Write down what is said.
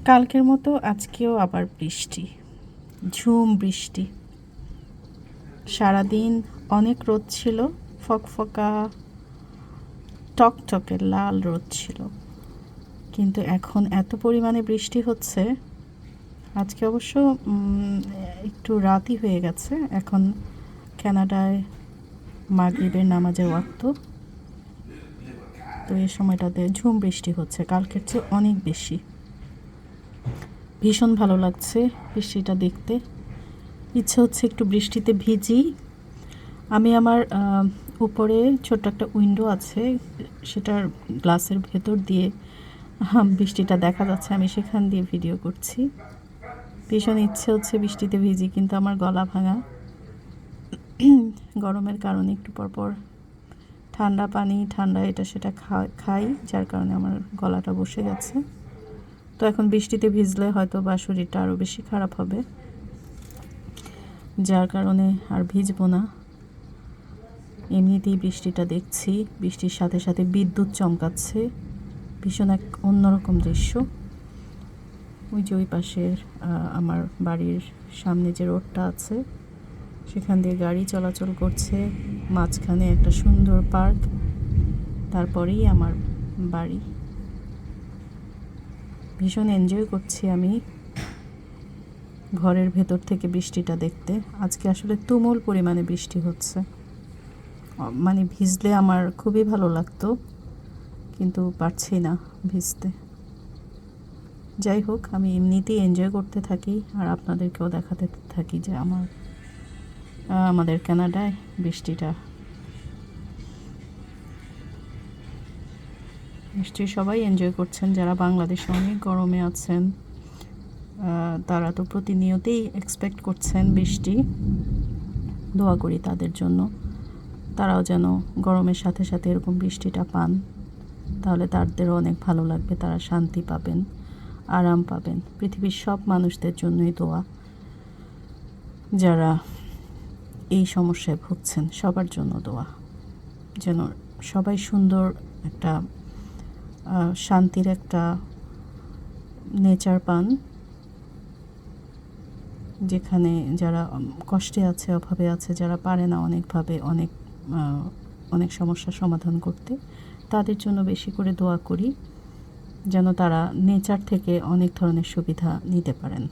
কালকের মতো আজকেও আবার বৃষ্টি, ঝুম বৃষ্টি। সারাদিন অনেক রোদ ছিল, ফকফকা টকটকে লাল রোদ ছিল, কিন্তু এখন এত পরিমাণে বৃষ্টি হচ্ছে। আজকে অবশ্য একটু রাতই হয়ে গেছে, এখন কানাডায় মাগরিবের নামাজের ওয়াক্ত, তো এই সময়টাতে ঝুম বৃষ্টি হচ্ছে, কালকের চেয়ে অনেক বেশি। ভীষণ ভালো লাগছে বৃষ্টিটা দেখতে, ইচ্ছে হচ্ছে একটু বৃষ্টিতে ভিজি। আমি আমার উপরে ছোট্ট একটা উইন্ডো আছে, সেটার গ্লাসের ভেতর দিয়ে বৃষ্টিটা দেখা যাচ্ছে, আমি সেখান দিয়ে ভিডিও করছি। ভীষণ ইচ্ছে হচ্ছে বৃষ্টিতে ভিজি, কিন্তু আমার গলা ভাঙা, গরমের কারণে একটু পরপর ঠান্ডা পানি ঠান্ডা এটা সেটা খাই, যার কারণে আমার গলাটা বসে গেছে। তো এখন বৃষ্টিতে ভিজলে হয়তো বা শরীরটা আরও বেশি খারাপ হবে, যার কারণে আর ভিজবো না। এমনিতেই বৃষ্টিটা দেখছি, বৃষ্টির সাথে সাথে বিদ্যুৎ চমকাচ্ছে, ভীষণ এক অন্যরকম দৃশ্য। ওই যে ওই পাশের আমার বাড়ির সামনে যে রোডটা আছে, সেখান দিয়ে গাড়ি চলাচল করছে, মাঝখানে একটা সুন্দর পার্ক, তারপরেই আমার বাড়ি। ভীষণ এনজয় করছি আমি ঘরের ভেতর থেকে বৃষ্টিটা দেখতে। আজকে আসলে তুমুল পরিমাণে বৃষ্টি হচ্ছে, মানে ভিজলে আমার খুবই ভালো লাগতো, কিন্তু পারছি না ভিজতে। যাই হোক, আমি এমনিতেই এনজয় করতে থাকি আর আপনাদেরকেও দেখাতে থাকি যে আমাদের কানাডায় বৃষ্টিটা। নিশ্চয়ই সবাই এনজয় করছেন, যারা বাংলাদেশে অনেক গরমে আছেন, তারা তো প্রতিনিয়তই এক্সপেক্ট করছেন বৃষ্টি। দোয়া করি তাদের জন্য, তারাও যেন গরমের সাথে সাথে এরকম বৃষ্টিটা পান, তাহলে তাদেরও অনেক ভালো লাগবে, তারা শান্তি পাবেন, আরাম পাবেন। পৃথিবীর সব মানুষদের জন্যই দোয়া, যারা এই সমস্যায় ভুগছেন সবার জন্য দোয়া, যেন সবাই সুন্দর একটা শান্তির একটা নেচার পান, যেখানে যারা কষ্টে আছে, অভাবে আছে, যারা পারে না অনেকভাবে অনেক সমস্যার সমাধান করতে, তাদের জন্য বেশি করে দোয়া করি, যেন তারা নেচার থেকে অনেক ধরনের সুবিধা নিতে পারেন।